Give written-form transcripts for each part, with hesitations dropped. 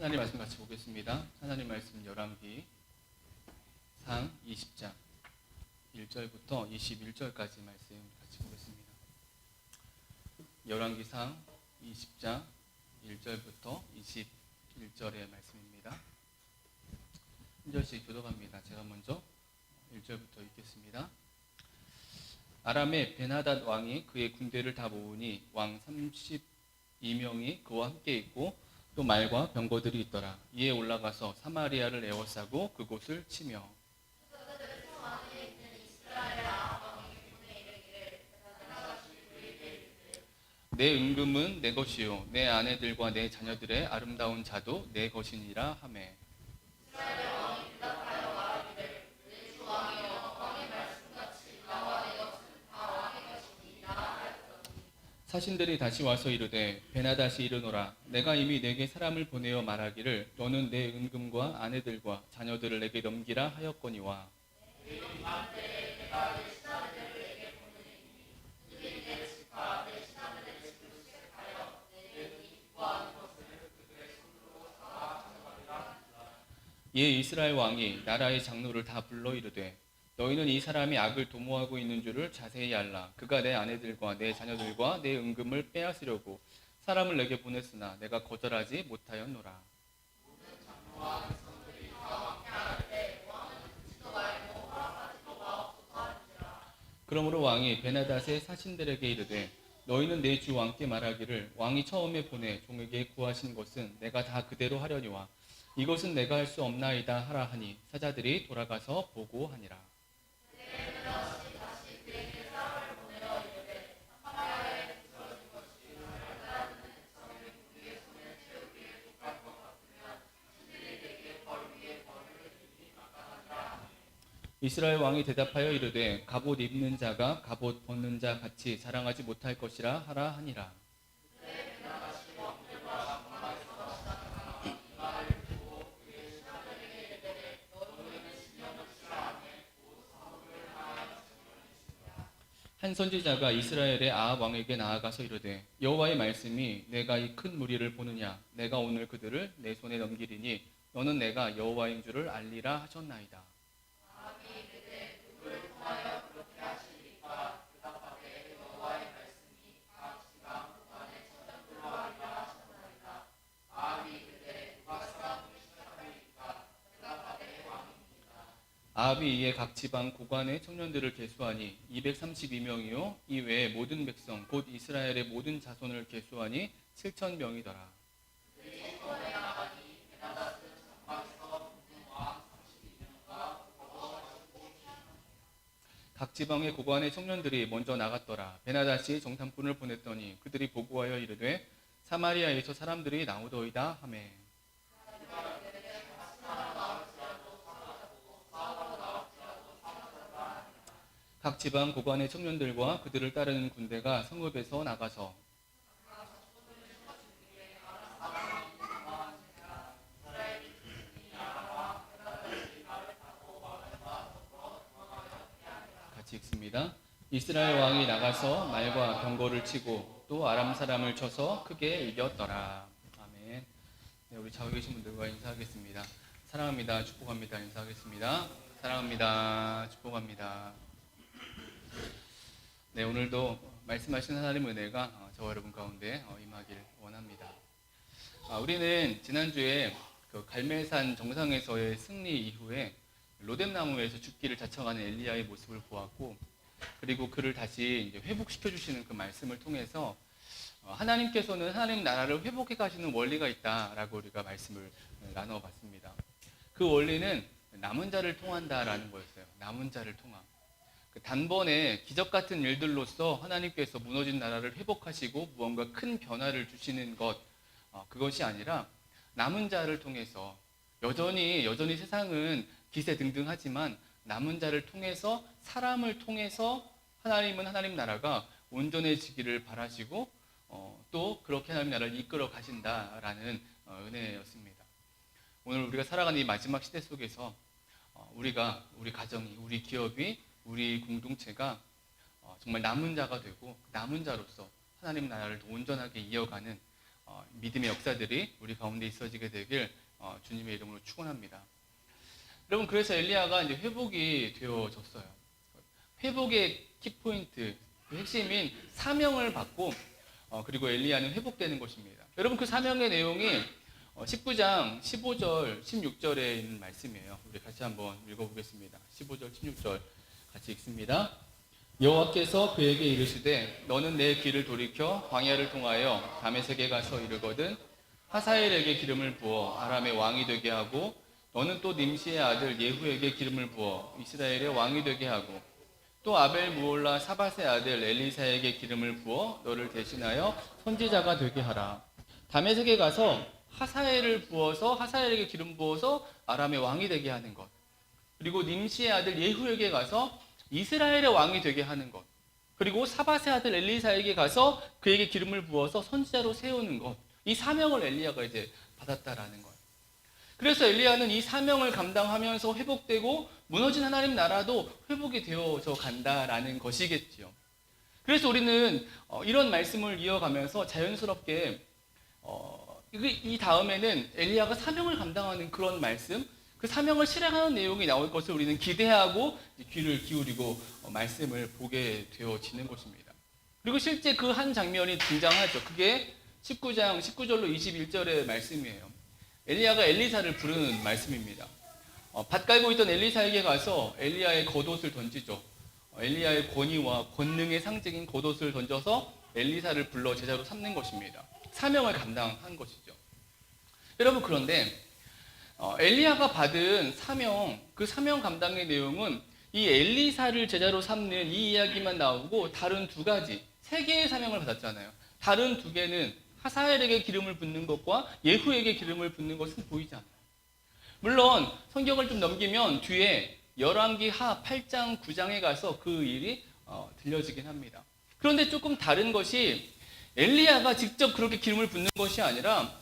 하나님 말씀 같이 보겠습니다. 하나님 말씀 열왕기 상 20장 1절부터 21절까지 말씀 같이 보겠습니다. 열왕기 상 20장 1절부터 21절의 말씀입니다. 한 절씩 교독합니다. 제가 먼저 1절부터 읽겠습니다. 아람의 베나닷 왕이 그의 군대를 다 모으니 왕 32명이 그와 함께 있고 또 말과 병거들이 있더라. 이에 올라가서 사마리아를 에워싸고 그곳을 치며 내 은금은 내 것이요 내 아내들과 내 자녀들의 아름다운 자도 내 것이니라 하매 사신들이 다시 와서 이르되 베나닷이 이르노라 내가 이미 내게 사람을 보내어 말하기를 너는 내 은금과 아내들과 자녀들을 내게 넘기라 하였거니와 이에 이스라엘 왕이 나라의 장로를 다 불러 이르되 너희는 이 사람이 악을 도모하고 있는 줄을 자세히 알라. 그가 내 아내들과 내 자녀들과 내 은금을 빼앗으려고 사람을 내게 보냈으나 내가 거절하지 못하였노라. 그러므로 왕이 베나닷의 사신들에게 이르되 너희는 내 주 왕께 말하기를 왕이 처음에 보내 종에게 구하신 것은 내가 다 그대로 하려니와 이것은 내가 할 수 없나이다 하라 하니 사자들이 돌아가서 보고하니라. 이스라엘 왕이 대답하여 이르되 갑옷 입는 자가 갑옷 벗는 자 같이 자랑하지 못할 것이라 하라 하니라. 한 선지자가 이스라엘의 아합 왕에게 나아가서 이르되 여호와의 말씀이 내가 이 큰 무리를 보느냐 내가 오늘 그들을 내 손에 넘기리니 너는 내가 여호와인 줄을 알리라 하셨나이다. 아합이 이에 각 지방 고관의 청년들을 계수하니 232명이요 이 외에 모든 백성 곧 이스라엘의 모든 자손을 계수하니 7,000명이더라. 각 지방의 고관의 청년들이 먼저 나갔더라. 베나닷이 정탐꾼을 보냈더니 그들이 보고하여 이르되 사마리아에서 사람들이 나오더이다 하매 각 지방 고관의 청년들과 그들을 따르는 군대가 성읍에서 나가서 같이 읽습니다. 이스라엘 왕이 나가서 말과 병거를 치고 또 아람 사람을 쳐서 크게 이겼더라. 아멘. 네, 우리 좌우에 계신 분들과 인사하겠습니다. 사랑합니다. 축복합니다. 인사하겠습니다. 사랑합니다. 축복합니다. 네, 오늘도 말씀하신 하나님 은혜가 저와 여러분 가운데 임하길 원합니다. 우리는 지난주에 그 갈멜산 정상에서의 승리 이후에 로뎀나무에서 죽기를 자청하는 엘리야의 모습을 보았고, 그리고 그를 다시 이제 회복시켜 주시는 그 말씀을 통해서 하나님께서는 하나님 나라를 회복해 가시는 원리가 있다라고 우리가 말씀을 나눠봤습니다. 그 원리는 남은 자를 통한다라는 거였어요. 남은 자를 통함. 단번에 기적 같은 일들로서 하나님께서 무너진 나라를 회복하시고 무언가 큰 변화를 주시는 것, 그것이 아니라 남은 자를 통해서 여전히 세상은 기세등등하지만 남은 자를 통해서 사람을 통해서 하나님은 하나님 나라가 온전해지기를 바라시고 또 그렇게 하나님 나라를 이끌어 가신다라는 은혜였습니다. 오늘 우리가 살아가는 이 마지막 시대 속에서 우리 가정이, 우리 기업이, 우리 공동체가 정말 남은 자가 되고 남은 자로서 하나님 나라를 더 온전하게 이어가는 믿음의 역사들이 우리 가운데 있어지게 되길 주님의 이름으로 축원합니다. 여러분, 그래서 엘리야가 이제 회복이 되어졌어요. 회복의 키포인트, 그 핵심인 사명을 받고 그리고 엘리야는 회복되는 것입니다. 여러분, 그 사명의 내용이 19장 15절 16절에 있는 말씀이에요. 우리 같이 한번 읽어보겠습니다. 15절 16절 같이 읽습니다. 여호와께서 그에게 이르시되 너는 내 길을 돌이켜 광야를 통하여 다메섹에 가서 이르거든 하사엘에게 기름을 부어 아람의 왕이 되게 하고 너는 또 님시의 아들 예후에게 기름을 부어 이스라엘의 왕이 되게 하고 또 아벨 무올라 사밧의 아들 엘리사에게 기름을 부어 너를 대신하여 선지자가 되게 하라. 다메섹에 가서 하사엘을 부어서 하사엘에게 기름 부어서 아람의 왕이 되게 하는 것. 그리고 님시의 아들 예후에게 가서 이스라엘의 왕이 되게 하는 것. 그리고 사밧의 아들 엘리사에게 가서 그에게 기름을 부어서 선지자로 세우는 것. 이 사명을 엘리야가 이제 받았다라는 거예요. 그래서 엘리야는 이 사명을 감당하면서 회복되고 무너진 하나님 나라도 회복이 되어져 간다라는 것이겠지요. 그래서 우리는 이런 말씀을 이어가면서 자연스럽게 이 다음에는 엘리야가 사명을 감당하는 그런 말씀, 그 사명을 실행하는 내용이 나올 것을 우리는 기대하고 귀를 기울이고 말씀을 보게 되어지는 것입니다. 그리고 실제 그 한 장면이 등장하죠. 그게 19장 19절로 21절의 말씀이에요. 엘리야가 엘리사를 부르는 말씀입니다. 밭 갈고 있던 엘리사에게 가서 엘리야의 겉옷을 던지죠. 엘리야의 권위와 권능의 상징인 겉옷을 던져서 엘리사를 불러 제자로 삼는 것입니다. 사명을 감당한 것이죠. 여러분, 그런데 엘리야가 받은 사명, 그 사명 감당의 내용은 이 엘리사를 제자로 삼는 이 이야기만 나오고 다른 두 가지, 세 개의 사명을 받았잖아요. 다른 두 개는 하사엘에게 기름을 붓는 것과 예후에게 기름을 붓는 것은 보이지 않아요. 물론 성경을 좀 넘기면 뒤에 열왕기하 8장 9장에 가서 그 일이 들려지긴 합니다. 그런데 조금 다른 것이 엘리야가 직접 그렇게 기름을 붓는 것이 아니라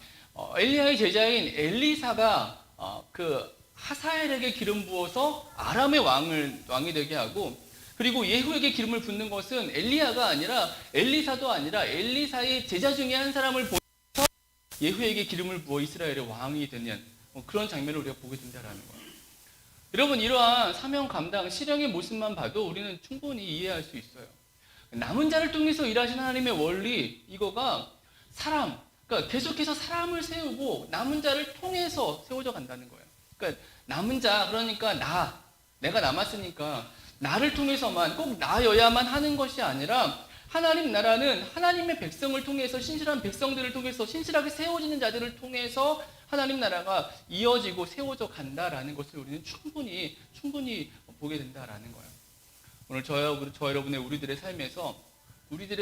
엘리야의 제자인 엘리사가 그 하사엘에게 기름 부어서 아람의 왕이 되게 하고, 그리고 예후에게 기름을 붓는 것은 엘리야가 아니라 엘리사도 아니라 엘리사의 제자 중에 한 사람을 보내서 예후에게 기름을 부어 이스라엘의 왕이 되는 그런 장면을 우리가 보게 된다라는 거예요. 여러분, 이러한 사명 감당 실행의 모습만 봐도 우리는 충분히 이해할 수 있어요. 남은 자를 통해서 일하신 하나님의 원리, 이거가 그러니까 계속해서 사람을 세우고 남은 자를 통해서 세워져 간다는 거예요. 그러니까 남은 자, 그러니까 내가 남았으니까 나를 통해서만, 꼭 나여야만 하는 것이 아니라 하나님 나라는 하나님의 백성을 통해서, 신실한 백성들을 통해서, 신실하게 세워지는 자들을 통해서 하나님 나라가 이어지고 세워져 간다라는 것을 우리는 충분히 보게 된다라는 거예요. 오늘 저 여러분의 우리들의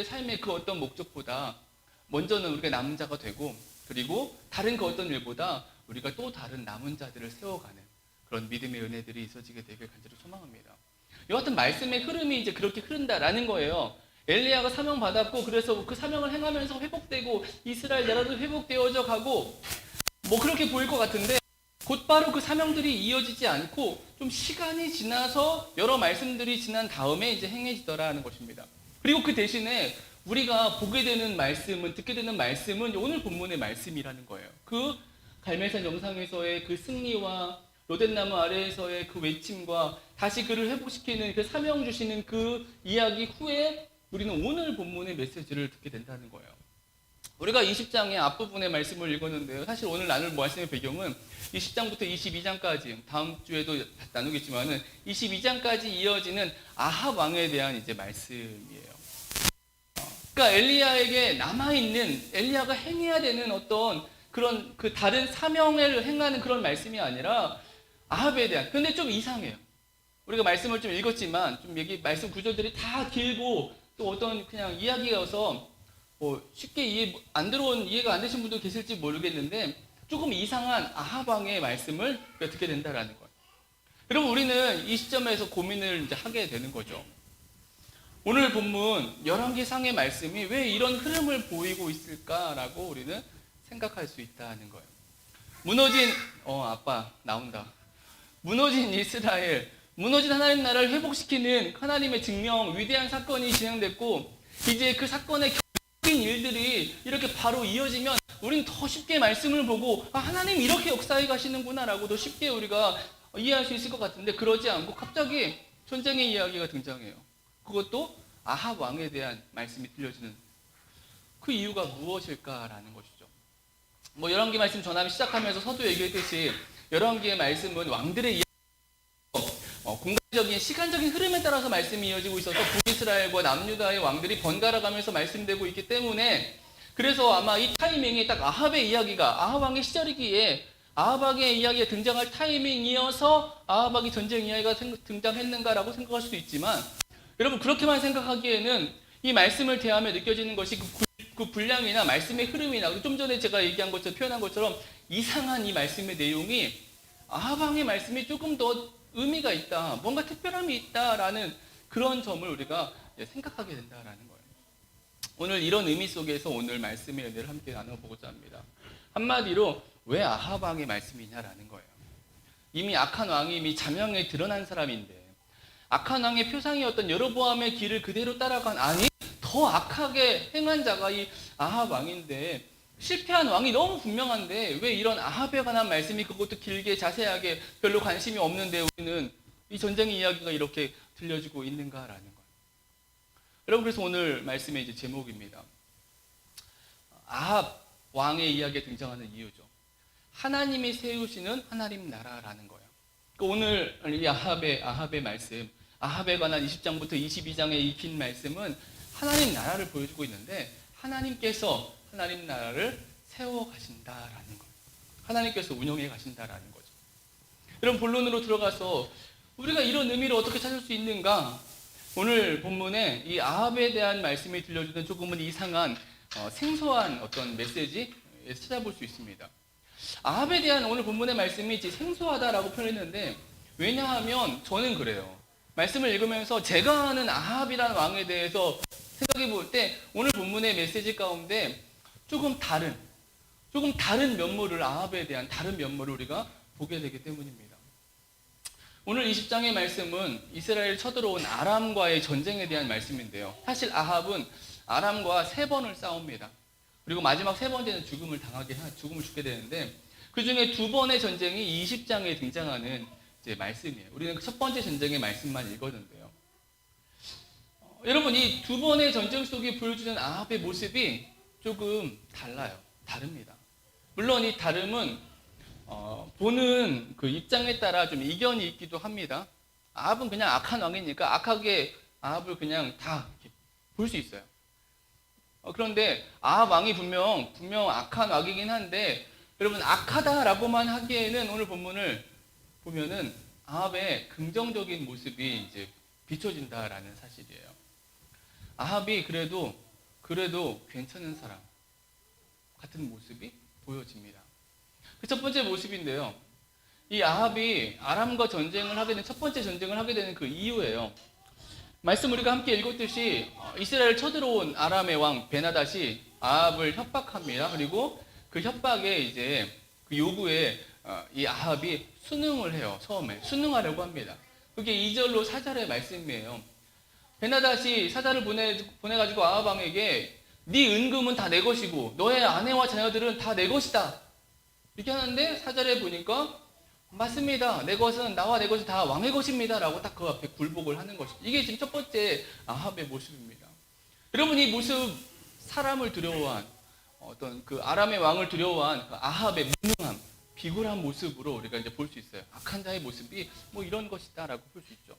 삶의 그 어떤 목적보다 먼저는 우리가 남은 자가 되고, 그리고 다른 그 어떤 일보다 우리가 또 다른 남은 자들을 세워가는 그런 믿음의 은혜들이 있어지게 되길 간절히 소망합니다. 여하튼 말씀의 흐름이 이제 그렇게 흐른다라는 거예요. 엘리야가 사명 받았고, 그래서 그 사명을 행하면서 회복되고 이스라엘 나라도 회복되어져 가고, 그렇게 보일 것 같은데 곧바로 그 사명들이 이어지지 않고 좀 시간이 지나서 여러 말씀들이 지난 다음에 이제 행해지더라는 것입니다. 그리고 그 대신에 우리가 보게 되는 말씀은, 듣게 되는 말씀은 오늘 본문의 말씀이라는 거예요. 그 갈멜산 정상에서의 그 승리와 로댓나무 아래에서의 그 외침과 다시 그를 회복시키는 그 사명 주시는 그 이야기 후에 우리는 오늘 본문의 메시지를 듣게 된다는 거예요. 우리가 20장의 앞부분의 말씀을 읽었는데요. 사실 오늘 나눌 말씀의 배경은 20장부터 22장까지, 다음 주에도 나누겠지만은 22장까지 이어지는 아합 왕에 대한 이제 말씀이에요. 그러니까 엘리야에게 남아있는, 엘리야가 행해야 되는 어떤 그런 그 다른 사명을 행하는 그런 말씀이 아니라 아합에 대한. 근데 좀 이상해요. 우리가 말씀을 좀 읽었지만 좀 말씀 구절들이 다 길고 또 어떤 그냥 이야기여서 쉽게 이해가 안 되신 분도 계실지 모르겠는데 조금 이상한 아합 왕의 말씀을 듣게 된다라는 거예요. 여러분, 우리는 이 시점에서 고민을 이제 하게 되는 거죠. 오늘 본문 열왕기상의 말씀이 왜 이런 흐름을 보이고 있을까라고 우리는 생각할 수 있다는 거예요. 무너진 아빠 나온다. 무너진 이스라엘, 무너진 하나님 나라를 회복시키는 하나님의 증명, 위대한 사건이 진행됐고, 이제 그 사건의 격인 일들이 이렇게 바로 이어지면 우린 더 쉽게 말씀을 보고 하나님 이렇게 역사해 가시는구나라고 더 쉽게 우리가 이해할 수 있을 것 같은데 그러지 않고 갑자기 전쟁의 이야기가 등장해요. 그것도 아합 왕에 대한 말씀이 들려지는 그 이유가 무엇일까라는 것이죠. 열왕기 말씀 전함 시작하면서 서두 얘기했듯이 열왕기의 말씀은 왕들의 공간적인 시간적인 흐름에 따라서 말씀이 이어지고 있어서 북이스라엘과 남유다의 왕들이 번갈아 가면서 말씀되고 있기 때문에 그래서 아마 이 타이밍이 딱 아합의 이야기가 아합 왕의 시절이기에 아합 왕의 이야기가 등장할 타이밍이어서 아합 왕의 전쟁 이야기가 등장했는가라고 생각할 수도 있지만 여러분 그렇게만 생각하기에는 이 말씀을 대하며 느껴지는 것이 그 분량이나 말씀의 흐름이나 좀 전에 제가 얘기한 것처럼 표현한 것처럼 이상한 이 말씀의 내용이 아합 왕의 말씀이 조금 더 의미가 있다, 뭔가 특별함이 있다라는 그런 점을 우리가 생각하게 된다라는 거예요. 오늘 이런 의미 속에서 오늘 말씀의 은혜를 함께 나눠보고자 합니다. 한마디로 왜 아합 왕의 말씀이냐라는 거예요. 이미 악한 왕이 이미 자명에 드러난 사람인데 악한 왕의 표상이었던 여로보암의 길을 그대로 따라간 아니 더 악하게 행한 자가 이 아합 왕인데 실패한 왕이 너무 분명한데 왜 이런 아합에 관한 말씀이 그것도 길게 자세하게 별로 관심이 없는데 우리는 이 전쟁의 이야기가 이렇게 들려지고 있는가라는 거예요. 여러분 그래서 오늘 말씀의 이제 제목입니다. 아합 왕의 이야기에 등장하는 이유죠. 하나님이 세우시는 하나님 나라라는 거예요. 오늘 이 아합의 말씀, 아합에 관한 20장부터 22장에 익힌 말씀은 하나님 나라를 보여주고 있는데 하나님께서 하나님 나라를 세워 가신다라는 거예요. 하나님께서 운영해 가신다라는 거죠. 여러분 본론으로 들어가서 우리가 이런 의미를 어떻게 찾을 수 있는가? 오늘 본문에 이 아합에 대한 말씀이 들려주는 조금은 이상한 생소한 어떤 메시지 찾아볼 수 있습니다. 아합에 대한 오늘 본문의 말씀이 생소하다라고 표현했는데 왜냐하면 저는 그래요. 말씀을 읽으면서 제가 아는 아합이라는 왕에 대해서 생각해 볼 때 오늘 본문의 메시지 가운데 조금 다른 면모를 아합에 대한 다른 면모를 우리가 보게 되기 때문입니다. 오늘 20장의 말씀은 이스라엘 쳐들어온 아람과의 전쟁에 대한 말씀인데요. 사실 아합은 아람과 3번을 싸웁니다. 그리고 마지막 3번째는 죽음을 죽게 되는데 그 중에 2번의 전쟁이 20장에 등장하는 이제 말씀이에요. 우리는 그 첫 번째 전쟁의 말씀만 읽었는데요. 여러분 이 2번의 전쟁 속에 보여주는 아합의 모습이 조금 다릅니다. 물론 이 다름은 보는 그 입장에 따라 좀 이견이 있기도 합니다. 아합은 그냥 악한 왕이니까 악하게 아합을 그냥 다 볼 수 있어요. 그런데 아합 왕이 분명 악한 왕이긴 한데 여러분 악하다라고만 하기에는 오늘 본문을 보면은 아합의 긍정적인 모습이 이제 비춰진다라는 사실이에요. 아합이 그래도 괜찮은 사람 같은 모습이 보여집니다. 그 첫 번째 모습인데요. 이 아합이 아람과 전쟁을 하게 된 첫 번째 전쟁을 하게 되는 그 이유예요. 말씀 우리가 함께 읽었듯이 이스라엘 쳐들어온 아람의 왕 베나닷이 아합을 협박합니다. 그리고 그 협박에 이제 그 요구에 이 아합이 순응을 해요. 처음에 순응하려고 합니다. 그게 2절로 4절의 말씀이에요. 베나닷이 사자를 보내가지고 아합 왕에게 네 은금은 다 내 것이고 너의 아내와 자녀들은 다 내 것이다. 이렇게 하는데 4절에 보니까 맞습니다. 내 것은 나와 내 것이 다 왕의 것입니다. 라고 딱 그 앞에 굴복을 하는 것이죠. 이게 지금 첫 번째 아합의 모습입니다. 여러분 이 모습 사람을 두려워한 어떤 그 아람의 왕을 두려워한 그 아합의 무능함, 비굴한 모습으로 우리가 이제 볼 수 있어요. 악한 자의 모습이 뭐 이런 것이다라고 볼 수 있죠.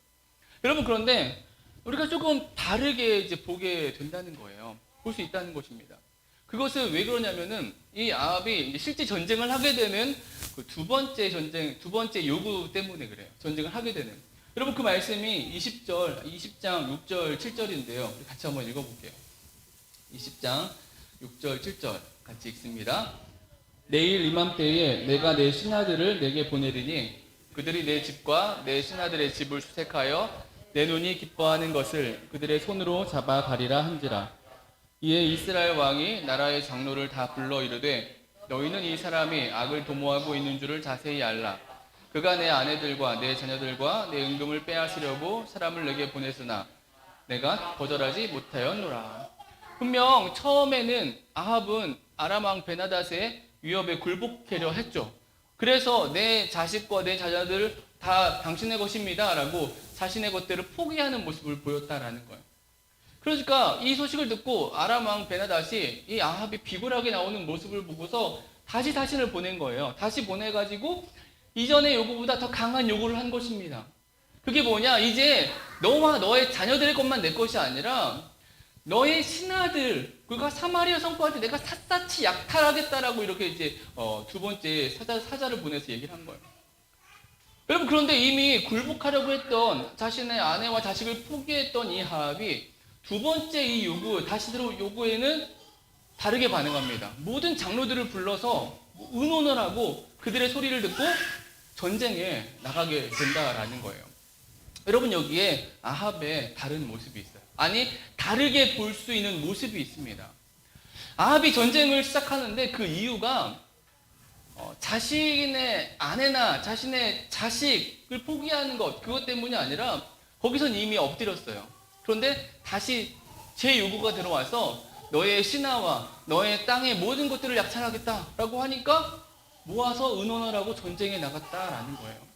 여러분 그런데 우리가 조금 다르게 이제 보게 된다는 거예요. 볼 수 있다는 것입니다. 그것은 왜 그러냐면은 이 아합이 이제 실제 전쟁을 하게 되는 그 두 번째 요구 때문에 그래요. 전쟁을 하게 되는. 여러분 그 말씀이 20장 6절 7절인데요. 우리 같이 한번 읽어볼게요. 20장 6절 7절 같이 읽습니다. 내일 이맘때에 내가 내 신하들을 내게 보내리니 그들이 내 집과 내 신하들의 집을 수색하여 내 눈이 기뻐하는 것을 그들의 손으로 잡아 가리라 한지라. 이에 이스라엘 왕이 나라의 장로를 다 불러 이르되 너희는 이 사람이 악을 도모하고 있는 줄을 자세히 알라. 그가 내 아내들과 내 자녀들과 내 은금을 빼앗으려고 사람을 내게 보냈으나 내가 거절하지 못하였노라. 분명 처음에는 아합은 아람 왕 베나닷의 위협에 굴복하려 했죠. 그래서 내 자식과 내 자녀들 다 당신의 것입니다 라고 자신의 것들을 포기하는 모습을 보였다라는 거예요. 그러니까 이 소식을 듣고 아람 왕 베나닷이 이 아합이 비굴하게 나오는 모습을 보고서 다시 자신을 보낸 거예요. 다시 보내가지고 이전의 요구보다 더 강한 요구를 한 것입니다. 그게 뭐냐? 이제 너와 너의 자녀들의 것만 내 것이 아니라 너의 신하들, 그러니까 사마리아 성부한테 내가 샅샅이 약탈하겠다라고 이렇게 이제 두 번째 사자를 보내서 얘기를 한 거예요. 여러분, 그런데 이미 굴복하려고 했던 자신의 아내와 자식을 포기했던 이 아합이 두 번째 이 다시 들어온 요구에는 다르게 반응합니다. 모든 장로들을 불러서 의논을 하고 그들의 소리를 듣고 전쟁에 나가게 된다라는 거예요. 여러분, 여기에 아합의 다른 모습이 있어요. 아니, 다르게 볼 수 있는 모습이 있습니다. 아합이 전쟁을 시작하는데 그 이유가 자신의 아내나 자신의 자식을 포기하는 것, 그것 때문이 아니라 거기선 이미 엎드렸어요. 그런데 다시 제 요구가 들어와서 너의 신하와 너의 땅의 모든 것들을 약탈하겠다라고 하니까 모아서 의논을 하고 전쟁에 나갔다라는 거예요.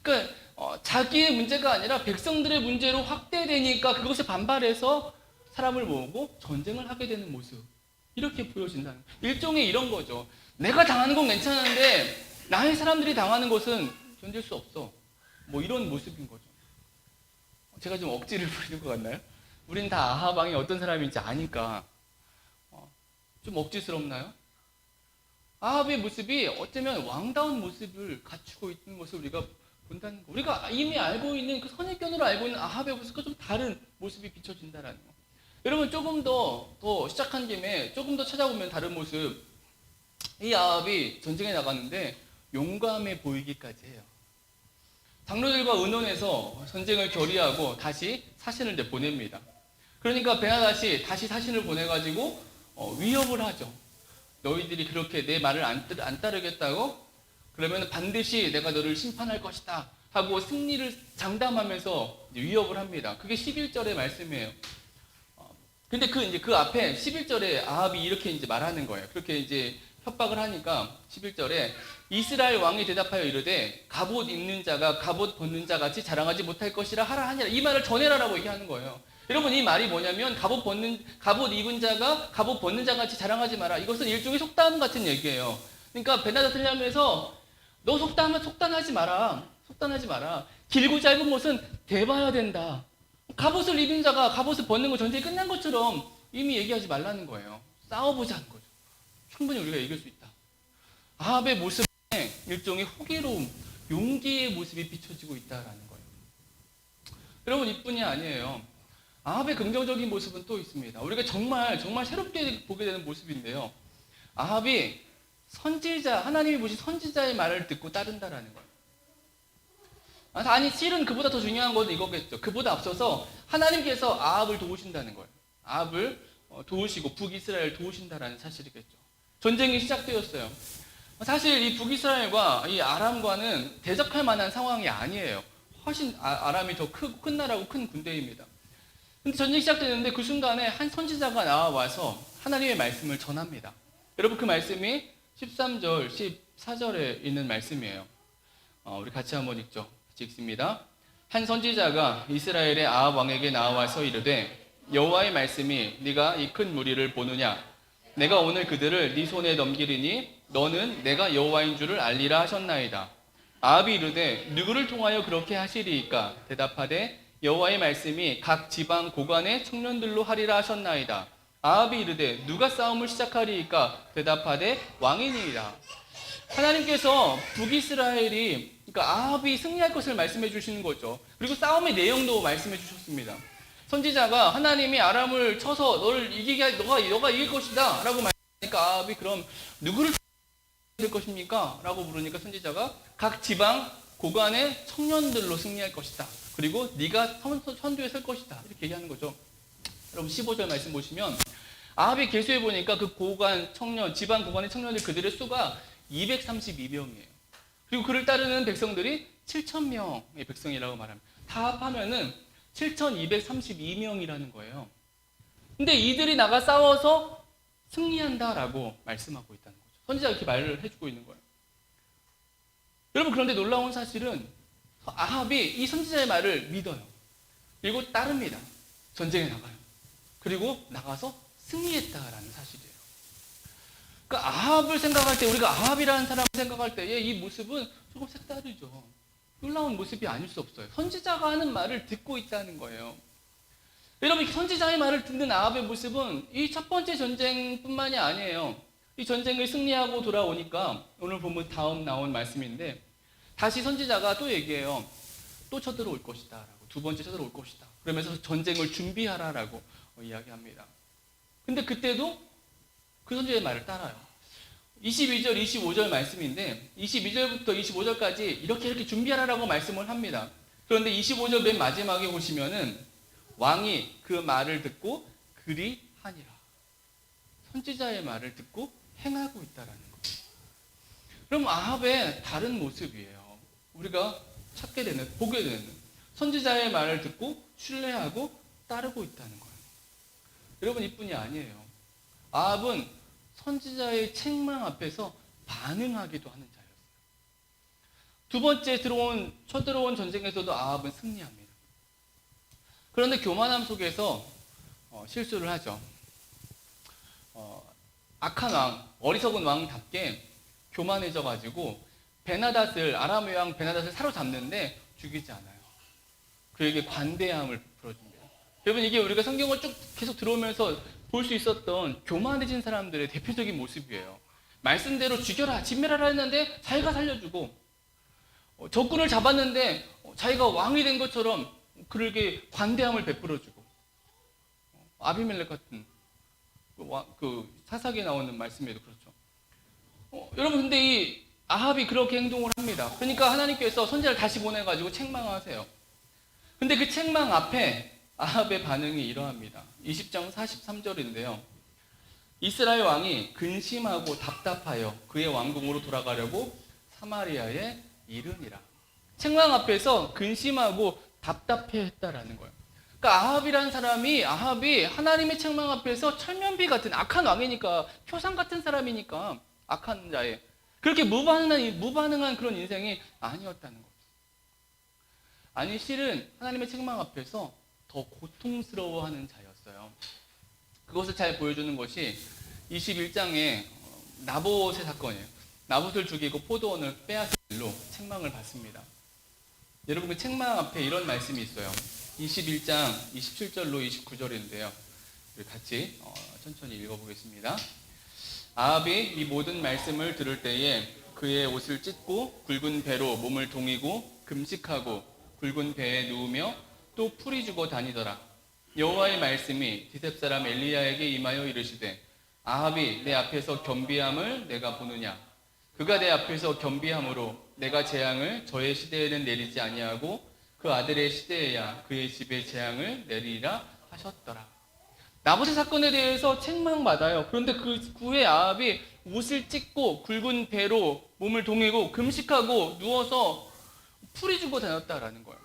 그러니까 자기의 문제가 아니라 백성들의 문제로 확대되니까 그것에 반발해서 사람을 모으고 전쟁을 하게 되는 모습, 이렇게 보여진다는 거예요. 일종의 이런 거죠. 내가 당하는 건 괜찮은데 나의 사람들이 당하는 것은 견딜 수 없어. 뭐 이런 모습인 거죠. 제가 좀 억지를 부리는 것 같나요? 우린 다 아합 왕이 어떤 사람인지 아니까 좀 억지스럽나요? 아합의 모습이 어쩌면 왕다운 모습을 갖추고 있는 모습을 우리가 본다는 거. 우리가 이미 알고 있는 그 선입견으로 알고 있는 아합의 모습과 좀 다른 모습이 비춰진다는 거. 여러분, 조금 더 시작한 김에 조금 더 찾아보면 다른 모습. 이 아합이 전쟁에 나가는데 용감해 보이기까지 해요. 장로들과 의논해서 전쟁을 결의하고 다시 사신을 이제 보냅니다. 그러니까 베나닷이 다시 사신을 보내가지고 위협을 하죠. 너희들이 그렇게 내 말을 안 따르겠다고? 그러면 반드시 내가 너를 심판할 것이다 하고 승리를 장담하면서 위협을 합니다. 그게 11절의 말씀이에요. 근데 그 앞에 11절에 아합이 이렇게 이제 말하는 거예요. 그렇게 이제 협박을 하니까 11절에 이스라엘 왕이 대답하여 이르되 갑옷 입는 자가 갑옷 벗는 자 같이 자랑하지 못할 것이라 하라 하니라. 이 말을 전해라라고 얘기하는 거예요. 여러분, 이 말이 뭐냐면 갑옷 입은 자가 갑옷 벗는 자 같이 자랑하지 마라. 이것은 일종의 속담 같은 얘기예요. 그러니까 베나닷을 향해서 너 속단하지 마라. 속단하지 마라. 길고 짧은 것은 대봐야 된다. 갑옷을 입은 자가 갑옷을 벗는 거 전쟁이 끝난 것처럼 이미 얘기하지 말라는 거예요. 싸워보자는 거죠. 충분히 우리가 이길 수 있다. 아합의 모습에 일종의 호기로움, 용기의 모습이 비춰지고 있다라는 거예요. 여러분, 이뿐이 아니에요. 아합의 긍정적인 모습은 또 있습니다. 우리가 정말 새롭게 보게 되는 모습인데요. 아합이 하나님이 보신 선지자의 말을 듣고 따른다라는 거예요. 아니, 실은 그보다 더 중요한 건 이거겠죠. 그보다 앞서서 하나님께서 아합을 도우신다는 거예요. 아합을 도우시고 북이스라엘을 도우신다라는 사실이겠죠. 전쟁이 시작되었어요. 사실 이 북이스라엘과 이 아람과는 대적할 만한 상황이 아니에요. 훨씬 아람이 더 큰 나라고 큰 군대입니다. 근데 전쟁이 시작되는데 그 순간에 한 선지자가 나와서 하나님의 말씀을 전합니다. 여러분, 그 말씀이 13절, 14절에 있는 말씀이에요. 우리 같이 한번 읽죠. 같이 읽습니다. 한 선지자가 이스라엘의 아합 왕에게 나와서 이르되 여호와의 말씀이 네가 이 큰 무리를 보느냐? 내가 오늘 그들을 네 손에 넘기리니 너는 내가 여호와인 줄을 알리라 하셨나이다. 아합이 이르되 누구를 통하여 그렇게 하시리이까? 대답하되 여호와의 말씀이 각 지방 고관의 청년들로 하리라 하셨나이다. 아합이 이르되 누가 싸움을 시작하리이까? 대답하되 왕이니이다. 하나님께서 북이스라엘이, 그러니까 아합이 승리할 것을 말씀해 주시는 거죠. 그리고 싸움의 내용도 말씀해 주셨습니다. 선지자가 하나님이 아람을 쳐서 너가 이길 것이다 라고 말하니까 아합이 그럼 누구를 될 것입니까? 라고 물으니까 선지자가 각 지방 고관의 청년들로 승리할 것이다. 그리고 네가 선두에 설 것이다. 이렇게 얘기하는 거죠. 여러분, 15절 말씀 보시면 아합이 계수해 보니까 그 지방 고관의 청년들 그들의 수가 232명이에요. 그리고 그를 따르는 백성들이 7,000명의 백성이라고 말합니다. 다 합하면은 7,232명이라는 거예요. 근데 이들이 나가 싸워서 승리한다라고 말씀하고 있다는 거죠. 선지자가 이렇게 말을 해주고 있는 거예요. 여러분, 그런데 놀라운 사실은 아합이 이 선지자의 말을 믿어요. 그리고 따릅니다. 전쟁에 나가요. 그리고 나가서 승리했다라는 사실이에요. 그러니까 아합을 생각할 때, 우리가 아합이라는 사람을 생각할 때 이 모습은 조금 색다르죠. 놀라운 모습이 아닐 수 없어요. 선지자가 하는 말을 듣고 있다는 거예요. 여러분, 선지자의 말을 듣는 아합의 모습은 이 첫 번째 전쟁뿐만이 아니에요. 이 전쟁을 승리하고 돌아오니까 오늘 보면 다음 나온 말씀인데, 다시 선지자가 또 얘기해요. 또 쳐들어올 것이다 라고. 두 번째 쳐들어올 것이다. 그러면서 전쟁을 준비하라라고 이야기합니다. 근데 그때도 그 선지자의 말을 따라요. 22절, 25절 말씀인데 22절부터 25절까지 이렇게 준비하라라고 말씀을 합니다. 그런데 25절 맨 마지막에 보시면은 왕이 그 말을 듣고 그리 하니라. 선지자의 말을 듣고 행하고 있다라는 거예요. 그럼 아합의 다른 모습이에요. 우리가 찾게 되는, 보게 되는 선지자의 말을 듣고 신뢰하고 따르고 있다는 거예요. 여러분, 이뿐이 아니에요. 아합은 선지자의 책망 앞에서 반응하기도 하는 자였어요. 두 번째 쳐들어온 전쟁에서도 아합은 승리합니다. 그런데 교만함 속에서 실수를 하죠. 악한 왕, 어리석은 왕답게 교만해져가지고 아람 왕 베나닷을 사로잡는데 죽이지 않아요. 그에게 관대함을 풀어줍니다. 여러분, 이게 우리가 성경을 쭉 계속 들어오면서 볼 수 있었던 교만해진 사람들의 대표적인 모습이에요. 말씀대로 죽여라, 진멸하라 했는데 자기가 살려주고, 적군을 잡았는데 자기가 왕이 된 것처럼 그에게 관대함을 베풀어주고, 아비멜렉 같은 그 사사기에 나오는 말씀에도 그렇죠. 여러분, 근데 이 아합이 그렇게 행동을 합니다. 그러니까 하나님께서 선지자를 다시 보내가지고 책망하세요. 근데 그 책망 앞에 아합의 반응이 이러합니다. 20장 43절인데요. 이스라엘 왕이 근심하고 답답하여 그의 왕궁으로 돌아가려고 사마리아에 이르니라. 책망 앞에서 근심하고 답답해했다라는 거예요. 그러니까 아합이 하나님의 책망 앞에서 철면피 같은 악한 왕이니까, 표상 같은 사람이니까, 악한 자에 그렇게 무반응한 그런 인생이 아니었다는 거예요. 아니, 실은 하나님의 책망 앞에서 더 고통스러워하는 자였어요. 그것을 잘 보여주는 것이 21장의 나봇의 사건이에요. 나봇을 죽이고 포도원을 빼앗은 일로 책망을 받습니다. 여러분, 그 책망 앞에 이런 말씀이 있어요. 21장 27절로 29절인데요. 우리 같이 천천히 읽어보겠습니다. 아합이 이 모든 말씀을 들을 때에 그의 옷을 찢고 굵은 배로 몸을 동이고 금식하고 굵은 배에 누우며 또 풀이 주고 다니더라. 여호와의 말씀이 디셉 사람 엘리야에게 임하여 이르시되, 아합이 내 앞에서 겸비함을 내가 보느냐? 그가 내 앞에서 겸비함으로 내가 재앙을 저의 시대에는 내리지 아니하고 그 아들의 시대에야 그의 집에 재앙을 내리리라 하셨더라. 나봇의 사건에 대해서 책망받아요. 그런데 그 후에 아합이 옷을 찢고 굵은 배로 몸을 동이고 금식하고 누워서 풀이 주고 다녔다라는 거예요.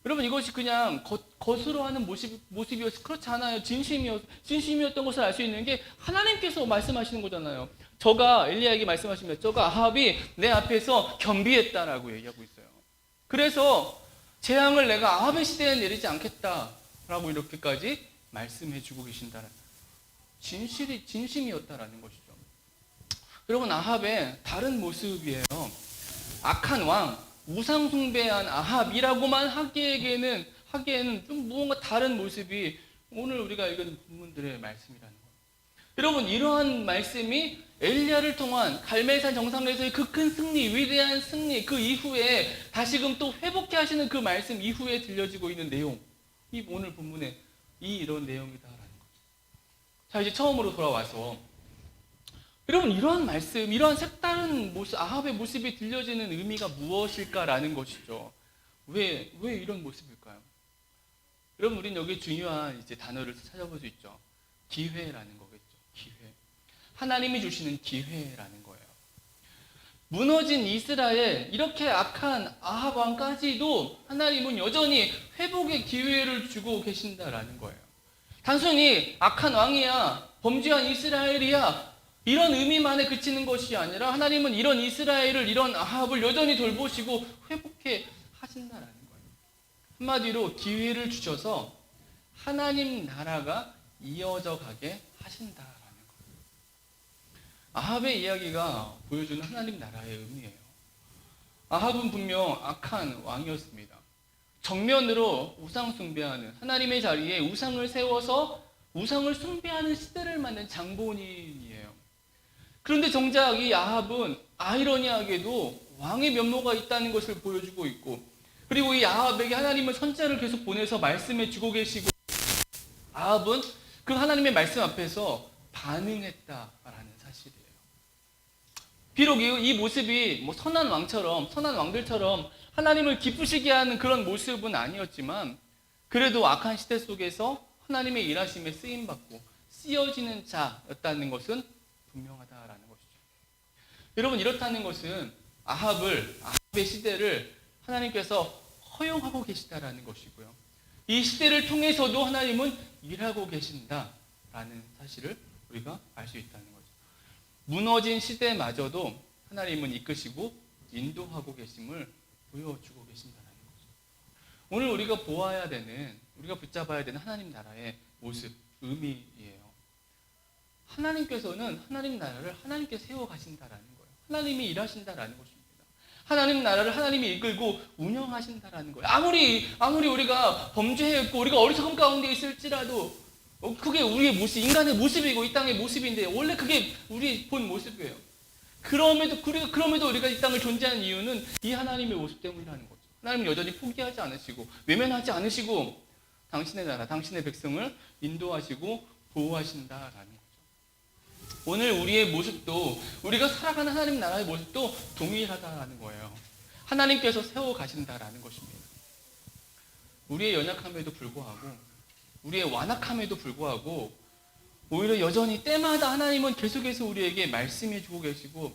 여러분, 이것이 그냥 겉으로 하는 모습이었어요. 그렇지 않아요. 진심이었던 것을 알 수 있는 게 하나님께서 말씀하시는 거잖아요. 엘리야에게 말씀하시면 저가 아합이 내 앞에서 겸비했다라고 얘기하고 있어요. 그래서 재앙을 내가 아합의 시대에 내리지 않겠다라고 이렇게까지 말씀해주고 계신다는, 진심이었다라는 것이죠. 여러분, 아합의 다른 모습이에요. 악한 왕, 우상 숭배한 아합이라고만 하기에는 좀 무언가 다른 모습이 오늘 우리가 읽은 본문들의 말씀이라는 거예요. 여러분, 이러한 말씀이 엘리야를 통한 갈멜산 정상에서의 그 큰 승리, 위대한 승리, 그 이후에 다시금 또 회복케 하시는 그 말씀 이후에 들려지고 있는 내용, 이 오늘 본문에 이런 내용이다라는 거죠. 자, 이제 처음으로 돌아와서 여러분, 이러한 말씀, 이러한 색다른 모습, 아합의 모습이 들려지는 의미가 무엇일까라는 것이죠. 왜 이런 모습일까요? 여러분, 우린 여기 중요한 단어를 찾아볼 수 있죠. 기회라는 거겠죠. 기회. 하나님이 주시는 기회라는 거예요. 무너진 이스라엘, 이렇게 악한 아합 왕까지도 하나님은 여전히 회복의 기회를 주고 계신다라는 거예요. 단순히 악한 왕이야, 범죄한 이스라엘이야. 이런 의미만에 그치는 것이 아니라 하나님은 이런 이스라엘을, 이런 아합을 여전히 돌보시고 회복해 하신다라는 거예요. 한마디로 기회를 주셔서 하나님 나라가 이어져 가게 하신다라는 거예요. 아합의 이야기가 보여주는 하나님 나라의 의미예요. 아합은 분명 악한 왕이었습니다. 정면으로 우상 숭배하는, 하나님의 자리에 우상을 세워서 우상을 숭배하는 시대를 만든 장본인이에요. 그런데 정작 이 아합은 아이러니하게도 왕의 면모가 있다는 것을 보여주고 있고, 그리고 이 아합에게 하나님은 선자를 계속 보내서 말씀해 주고 계시고, 아합은 그 하나님의 말씀 앞에서 반응했다라는 사실이에요. 비록 이 모습이 뭐 선한 왕처럼, 선한 왕들처럼 하나님을 기쁘시게 하는 그런 모습은 아니었지만, 그래도 악한 시대 속에서 하나님의 일하심에 쓰임받고 쓰여지는 자였다는 것은 분명하다라는 것이죠. 여러분, 이렇다는 것은 아합의 시대를 하나님께서 허용하고 계시다라는 것이고요. 이 시대를 통해서도 하나님은 일하고 계신다라는 사실을 우리가 알 수 있다는 거죠. 무너진 시대마저도 하나님은 이끄시고 인도하고 계심을 보여주고 계신다라는 거죠. 오늘 우리가 보아야 되는, 우리가 붙잡아야 되는 하나님 나라의 모습, 의미예요. 하나님께서는 하나님 나라를 하나님께 세워 가신다라는 거예요. 하나님이 일하신다라는 것입니다. 하나님 나라를 하나님이 이끌고 운영하신다라는 거예요. 아무리 우리가 범죄했고 우리가 어리석음 가운데 있을지라도 그게 우리의 모습, 인간의 모습이고 이 땅의 모습인데 원래 그게 우리 본 모습이에요. 그럼에도 우리가 이 땅을 존재하는 이유는 이 하나님의 모습 때문이라는 거죠. 하나님은 여전히 포기하지 않으시고 외면하지 않으시고 당신의 나라, 당신의 백성을 인도하시고 보호하신다라는 거죠. 오늘 우리의 모습도, 우리가 살아가는 하나님 나라의 모습도 동일하다라는 거예요. 하나님께서 세워 가신다라는 것입니다. 우리의 연약함에도 불구하고, 우리의 완악함에도 불구하고 오히려 여전히 때마다 하나님은 계속해서 우리에게 말씀해 주고 계시고,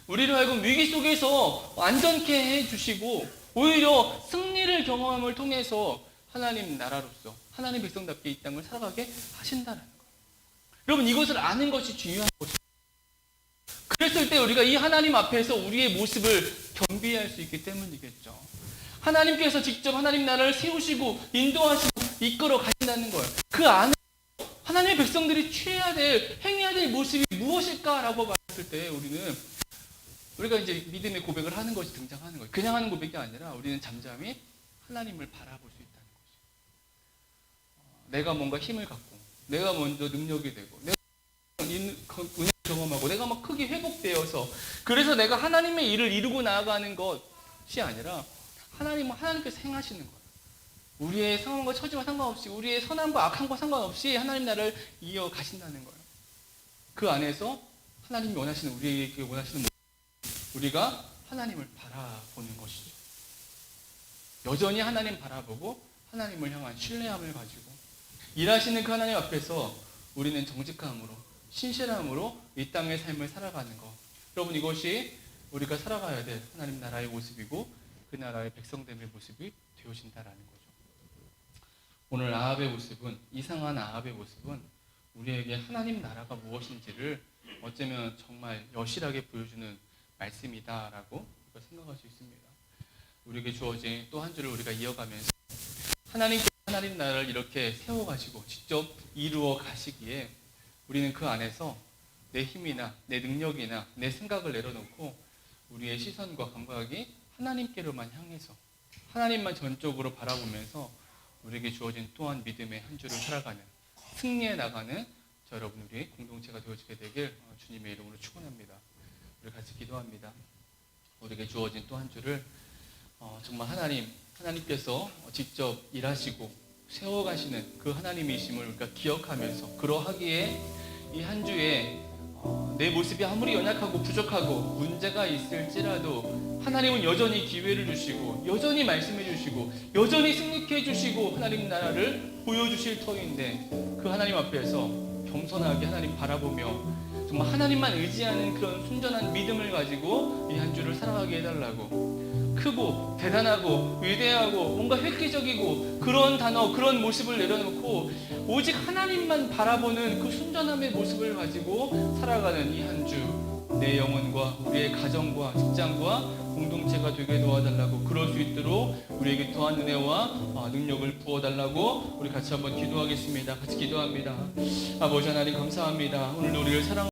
우리를 하여금 위기 속에서 안전케 해주시고, 오히려 승리를 경험함을 통해서 하나님 나라로서 하나님 백성답게 이 땅을 살아가게 하신다는 거예요. 여러분, 이것을 아는 것이 중요한 것입니다. 그랬을 때 우리가 이 하나님 앞에서 우리의 모습을 겸비할 수 있기 때문이겠죠. 하나님께서 직접 하나님 나라를 세우시고 인도하시고 이끌어 가신다는 거예요. 그 안에 하나님의 백성들이 취해야 될, 행해야 될 모습이 무엇일까라고 봤을 때 우리가 이제 믿음의 고백을 하는 것이 등장하는 거예요. 그냥 하는 고백이 아니라 우리는 잠잠히 하나님을 바라볼 수 있다는 거죠. 내가 뭔가 힘을 갖고, 내가 먼저 능력이 되고, 내가 은혜를 경험하고, 내가 막 크게 회복되어서, 그래서 내가 하나님의 일을 이루고 나아가는 것이 아니라 하나님은 하나님께서 행하시는 거예요. 우리의 상황과 처지와 상관없이, 우리의 선함과 악함과 상관없이 하나님 나라를 이어가신다는 거예요. 그 안에서 하나님이 원하시는, 우리에게 원하시는 우리가 하나님을 바라보는 것이죠. 여전히 하나님 바라보고 하나님을 향한 신뢰함을 가지고 일하시는 그 하나님 앞에서 우리는 정직함으로, 신실함으로 이 땅의 삶을 살아가는 것. 여러분, 이것이 우리가 살아가야 될 하나님 나라의 모습이고 그 나라의 백성됨의 모습이 되어진다라는 거죠. 오늘 아합의 모습은, 이상한 아합의 모습은 우리에게 하나님 나라가 무엇인지를 어쩌면 정말 여실하게 보여주는 말씀이다라고 생각할 수 있습니다. 우리에게 주어진 또 한 주를 우리가 이어가면서 하나님께서 하나님 나라를 이렇게 세워가시고 직접 이루어 가시기에 우리는 그 안에서 내 힘이나 내 능력이나 내 생각을 내려놓고 우리의 시선과 감각이 하나님께로만 향해서 하나님만 전적으로 바라보면서 우리에게 주어진 또한 믿음의 한 주를 살아가는, 승리해 나가는 저 여러분 우리 공동체가 되어지게 되길 주님의 이름으로 축원합니다. 우리 같이 기도합니다. 우리에게 주어진 또 한 주를 정말 하나님께서 직접 일하시고 세워가시는 그 하나님이심을 우리가 기억하면서 그러하기에 이 한 주에 내 모습이 아무리 연약하고 부족하고 문제가 있을지라도 하나님은 여전히 기회를 주시고 여전히 말씀해 주시고 여전히 승리케 해주시고 하나님 나라를 보여주실 터인데 그 하나님 앞에서 겸손하게 하나님 바라보며 정말 하나님만 의지하는 그런 순전한 믿음을 가지고 이 한 주를 살아가게 해달라고, 크고 대단하고 위대하고 뭔가 획기적이고 그런 단어, 그런 모습을 내려놓고 오직 하나님만 바라보는 그 순전함의 모습을 가지고 살아가는 이 한 주, 내 영혼과 우리의 가정과 직장과 공동체가 되게 도와달라고, 그럴 수 있도록 우리에게 더한 은혜와 능력을 부어달라고 우리 같이 한번 기도하겠습니다. 같이 기도합니다. 아버지 하나님 감사합니다. 오늘 우리를 사랑